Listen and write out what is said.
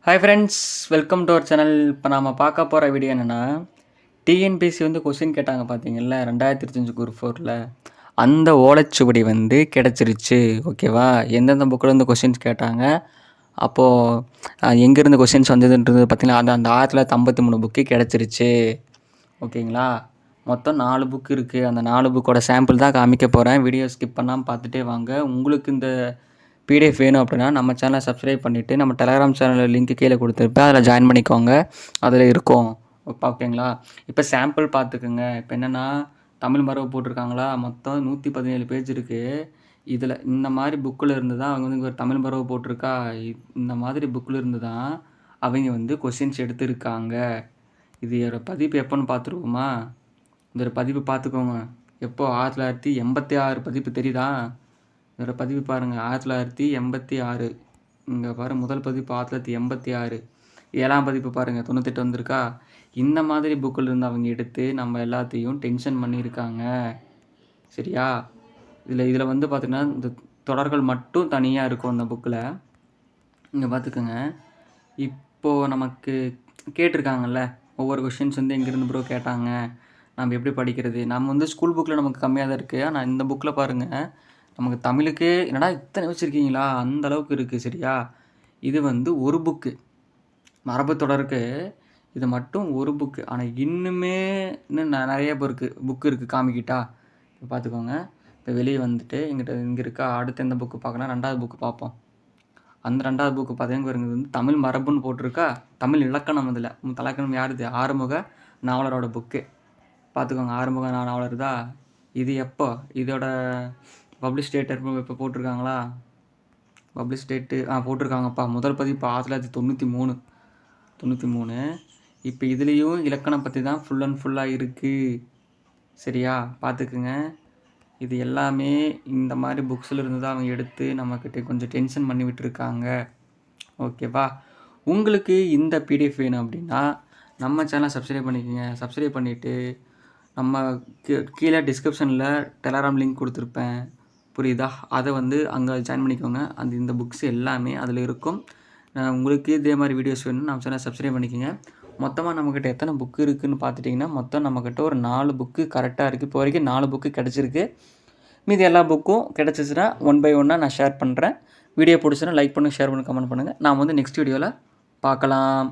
Hi friends, welcome to our channel. இப்போ நாம் பார்க்க போகிற வீடியோ என்னென்னா, டிஎன்பிஎஸ்சி வந்து கொஸ்டின் கேட்டாங்க பார்த்தீங்கல்ல 2025 குரூப் 4ல். அந்த ஓலைச்சுவடி வந்து கிடச்சிருச்சு. ஓகேவா? எந்தெந்த புக்கில் இருந்து கொஸ்டின்ஸ் கேட்டாங்க, அப்போது எங்கேருந்து கொஸ்டின்ஸ் வந்ததுன்றது பார்த்திங்கன்னா அந்த 1953 புக்கு கிடச்சிருச்சு. ஓகேங்களா? மொத்தம் 4 புக்கு இருக்குது. அந்த 4 புக்கோட சாம்பிள் தான் காமிக்க போகிறேன். வீடியோ ஸ்கிப் பண்ணாமல் பார்த்துட்டே வாங்க. உங்களுக்கு இந்த பிடிஎஃப் வேணும் அப்படின்னா நம்ம சேனலை சப்ஸ்கிரைப் பண்ணிவிட்டு நம்ம டெலகிராம் சேனலில் லிங்க் கீழே கொடுத்துருப்பேன், அதில் ஜாயின் பண்ணிக்கோங்க. அதில் இருக்கும். ஓகேங்களா? இப்போ சாம்பிள் பார்த்துக்குங்க. இப்போ என்னென்னா, தமிழ் மரபு போட்டிருக்காங்களா, மொத்தம் 117 பேஜ் இருக்குது. இதில் இந்த மாதிரி புக்கில் இருந்து தான் அவங்க வந்து ஒரு தமிழ் மரபு போட்டிருக்கா, இந்த மாதிரி புக்கில் இருந்து தான் அவங்க வந்து கொஸ்டின்ஸ் எடுத்திருக்காங்க. இதோட பதிப்பு எப்போன்னு பார்த்துருவோமா? இதோட பதிப்பு பார்த்துக்கோங்க. எப்போ? 1986 பதிப்பு தெரியுதா? இதோட பதிவு பாருங்கள், 1986. இங்கே பாருங்கள், முதல் பதிப்பு 1986. 7ஆம் பதிப்பு பாருங்கள், 98 வந்திருக்கா? இந்த மாதிரி புக்கில் இருந்து அவங்க எடுத்து நம்ம எல்லாத்தையும் டென்ஷன் பண்ணியிருக்காங்க. சரியா? இதில் வந்து பார்த்திங்கன்னா இந்த தொடர்கள் மட்டும் தனியாக இருக்கும் அந்த புக்கில். இங்கே பார்த்துக்கோங்க. இப்போது நமக்கு கேட்டிருக்காங்கல்ல, ஒவ்வொரு கொஷின்ஸ் வந்து எங்கேருந்து ப்ரோ கேட்டாங்க, நம்ம எப்படி படிக்கிறது? நம்ம வந்து ஸ்கூல் புக்கில் நமக்கு கம்மியாக தான் இருக்குது. ஆனால் இந்த புக்கில் பாருங்கள், நமக்கு தமிழுக்கே என்னடா இத்தனை வச்சுருக்கீங்களா, அந்த அளவுக்கு இருக்குது. சரியா? இது வந்து ஒரு புக்கு, மரபு தொடருக்கு இது மட்டும் ஒரு புக்கு. ஆனால் இன்னுமே இன்னும் நிறைய புக்கு இருக்குது காமிக்கிட்டா. இப்போ பார்த்துக்கோங்க. இப்போ வெளியே வந்துட்டு இங்கே இருக்கா, அடுத்து எந்த புக்கு பார்க்கலாம்? 2வது புக்கு பார்ப்போம். அந்த 2வது புக்கு பார்த்தீங்கன்னா வந்து தமிழ் மரபுன்னு போட்டிருக்கா, தமிழ் இலக்கணம். இதில் இலக்கணம் யாருது? ஆறுமுக நாவலரோட புக்கு. பார்த்துக்கோங்க, ஆறுமுக நாவலர் தான். இது எப்போ? இதோட பப்ளிஷ் டேட் இப்போ போட்டிருக்காங்களா? Publish date போட்டிருக்காங்கப்பா. முதல் பதிப்பு 1993. இப்போ இதுலேயும் இலக்கணம் பற்றி தான் ஃபுல் அண்ட் ஃபுல்லாக இருக்குது. சரியா? பார்த்துக்குங்க. இது எல்லாமே இந்த மாதிரி புக்ஸில் இருந்து தான் அவங்க எடுத்து நம்மக்கிட்ட கொஞ்சம் டென்ஷன் பண்ணி விட்டுருக்காங்க. ஓகேவா? உங்களுக்கு இந்த பிடிஎஃப் வேணும் அப்படின்னா நம்ம சேனலை சப்ஸ்கிரைப் பண்ணிக்கோங்க. சப்ஸ்கிரைப் பண்ணிவிட்டு நம்ம கீழே டிஸ்கிரிப்ஷனில் டெலகிராம் லிங்க் கொடுத்துருப்பேன், புரியுதா? அதை வந்து அங்கே ஜாயின் பண்ணிக்கோங்க. இந்த புக்ஸ் எல்லாமே அதில் இருக்கும். உங்களுக்கு இதே மாதிரி வீடியோஸ் வேணும்னு நம்ம சேனல் சப்ஸ்கிரைப் பண்ணிக்கோங்க. மொத்தமாக நம்மக்கிட்ட எத்தனை புக்கு இருக்குதுன்னு பார்த்துட்டிங்கன்னா, மொத்தம் நம்மக்கிட்ட ஒரு 4 புக்கு கரெக்டாக இருக்குது. இப்போ வரைக்கும் 4 புக்கு கிடச்சிருக்கு. மீதி எல்லா புக்கும் கிடச்சிச்சுன்னா 1 by 1 நான் ஷேர் பண்ணுறேன். வீடியோ பிடிச்சுன்னா லைக் பண்ணுங்கள், ஷேர் பண்ணுங்கள், கமெண்ட் பண்ணுங்கள். நான் வந்து நெக்ஸ்ட் வீடியோவில் பார்க்கலாம்.